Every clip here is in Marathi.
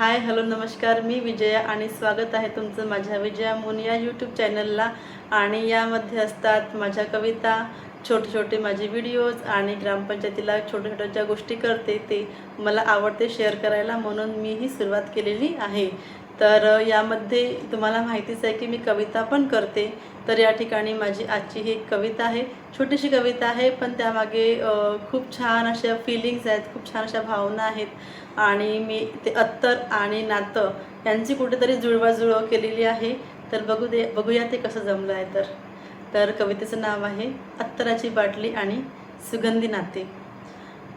हाय हॅलो नमस्कार, मी विजया आणि स्वागत आहे तुमचं माझ्या विजया मून या यूट्यूब चॅनलला। आणि यामध्ये असतात माझ्या कविता, छोटे छोटे माझे व्हिडिओज आणि ग्रामपंचायतीला छोट्या छोट्या ज्या गोष्टी करते ते मला आवडते शेअर करायला, म्हणून मी ही सुरुवात केलेली आहे। तर यामध्ये तुम्हाला माहितीच आहे की मी कविता पण करते। तर या ठिकाणी माझी आजची ही एक कविता आहे, छोटीशी कविता आहे, पण त्यामागे खूप छान अशा फीलिंग्स आहेत, खूप छान अशा भावना आहेत आणि मी ते अत्तर आणि नातं यांची कुठेतरी जुळवाजुळव केलेली आहे। तर बघूया ते कसं जमलं आहे। तर कवितेचं नाव आहे अत्तराची बाटली आणि सुगंधी नाते।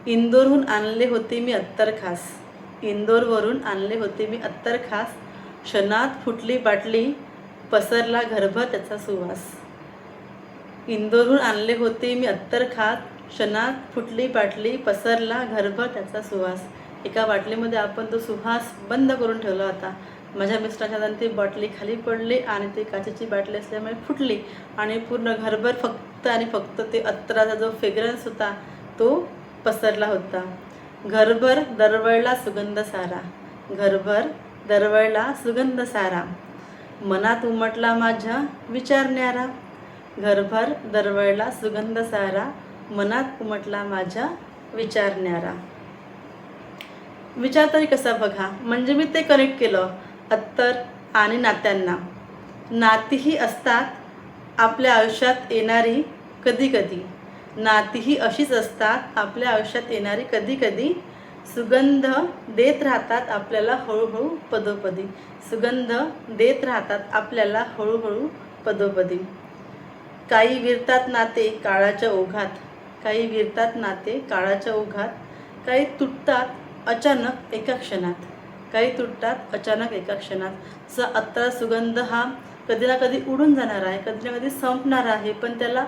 इंदोरहून आणले होते मी अत्तर खास, इंदोरवरून आणले होते मी अत्तर खास, क्षणात फुटली बाटली, पसरला घरभर त्याचा सुवास। इंदोरहून आणले होते मी अत्तर खास, क्षणात फुटली बाटली, पसरला घरभर त्याचा सुवास। एका बाटलीमध्ये आपण तो सुवास बंद करून ठेवला होता। माझ्या मिस्टरांच्या हाताने ती बाटली खाली पडली आणि ती काचेची बाटली असल्यामुळे फुटली आणि पूर्ण घरभर फक्त आणि फक्त ते अत्तराचा जो फ्रेग्रन्स होता तो पसरला होता। घरभर दरवळला सुगंध सारा, घरभर दरवळला सुगंध सारा, मनात उमटला माझ्या विचार न्यारा। घरभर दरवळला सुगंध सारा, मनात उमटला माझ्या विचार न्यारा। विचार तरी कसा बघा, म्हणजे मी ते कनेक्ट केलं अत्तर आणि नात्यांना। नातीही असतात आपल्या आयुष्यात येणारी कधी कधी, नातीही अशीच असतात आपल्या आयुष्यात येणारी कधी कधी, सुगंध देत राहतात आपल्याला हळूहळू पदोपदी, सुगंध देत राहतात आपल्याला हळूहळू पदोपदी। काही विरतात नाते काळाच्या ओघात, काही विरतात नाते काळाच्या ओघात, काही तुटतात अचानक एका क्षणात, काही तुटतात अचानक एका क्षणात। सा अत्तरा सुगंध हा कधी ना कधी उडून जाणार आहे, कधी ना कधी संपणार आहे, पण त्याला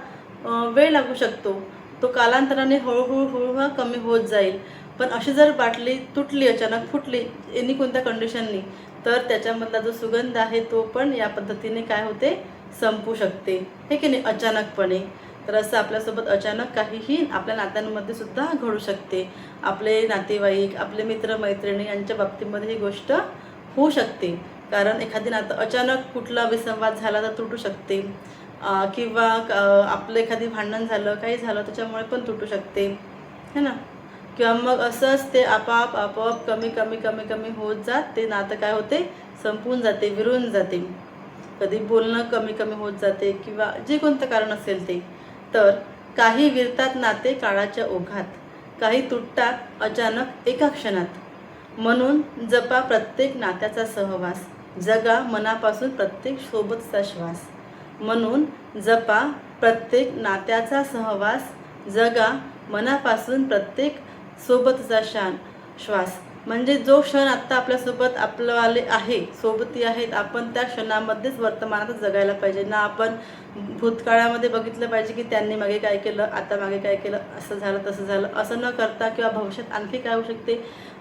वेळ लागू शकतो। तो कालांतराने हळूहळू हळूहळू कमी होत जाईल। पण अशी जर बाटली तुटली, अचानक फुटली एनी कोणत्या कंडिशननी, तर त्याच्यामधला जो सुगंध आहे तो पण या पद्धतीने काय होते, संपू शकते, हे की नाही, अचानकपणे। तर असं आपल्यासोबत अचानक काहीही आपल्या नात्यांमध्ये सुद्धा घडू शकते। आपले नातेवाईक, आपले मित्रमैत्रिणी यांच्या बाबतीमध्ये ही गोष्ट होऊ शकते, कारण एखादी नातं अचानक कुठला विसंवाद झाला तर तुटू शकते, किंवा आपलं एखादी भांडण झालं, काही झालं त्याच्यामुळे पण तुटू शकते, है ना। किंवा मग असंच ते आपोआप आपोआप कमी कमी कमी कमी होत जात ते नातं काय होते, संपून जाते, विरून जाते। कधी बोलणं कमी कमी होत जाते किंवा जे कोणतं कारण असेल ते। तर काही विरतात नाते काळाच्या ओघात, काही तुटतात अचानक एका क्षणात, म्हणून जपा प्रत्येक नात्याचा सहवास, जगा मनापासून प्रत्येक सोबतचा श्वास। म्हणून जपा प्रत्येक नात्याचा सहवास, जगा मनापासून प्रत्येक सोबतचा श्वास। म्हणजे जो क्षण आत्ता आपल्यासोबत आपलंवाले आहे, सोबती आहेत, आपण त्या क्षणामध्येच वर्तमानातच जगायला पाहिजे ना। आपण भूतकाळामध्ये बघितलं पाहिजे की त्यांनी मागे काय केलं, आता मागे काय केलं, असं झालं तसं झालं, असं न करता, किंवा भविष्यात आणखी काय होऊ शकते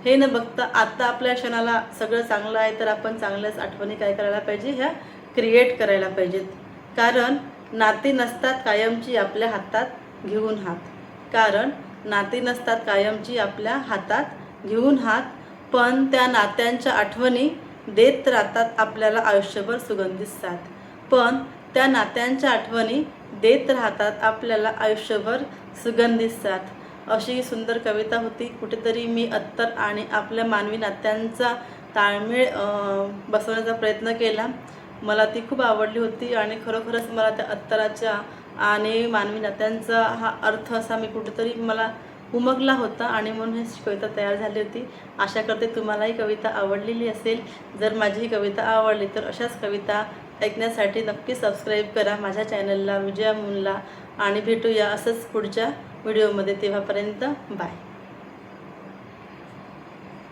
हे न बघता आत्ता आपल्या क्षणाला सगळं चांगलं आहे तर आपण चांगल्याच आठवणी काय करायला पाहिजे, ह्या क्रिएट करायला पाहिजेत। कारण नाती नसतात कायमची आपल्या हातात घेऊन हात, कारण नाती नसतात कायमची आपल्या हातात घेऊन हात, पण त्या नात्यांच्या आठवणी देत राहतात आपल्याला आयुष्यभर सुगंधित साथ, पण त्या नात्यांच्या आठवणी देत राहतात आपल्याला आयुष्यभर सुगंधित साथ। अशी सुंदर कविता होती। कुठेतरी मी अत्तर आणि आपल्या मानवी नात्यांचा ताळमेळ बसवण्याचा प्रयत्न केला, मला ती खूप आवडली होती आणि खरोखरच मला त्या अत्तराच्या आणि मानवी नात्यांचा हा अर्थ असा मी कुठेतरी मला उमगला होता आणि म्हणून ही कविता तयार झाली होती। आशा करते तुम्हालाही कविता आवडलेली असेल। जर माझी ही कविता आवडली तर अशाच कविता ऐकण्यासाठी नक्की सबस्क्राईब करा माझ्या चॅनलला, विजया मूनला, आणि भेटूया असंच पुढच्या व्हिडिओमध्ये। तेव्हापर्यंत बाय।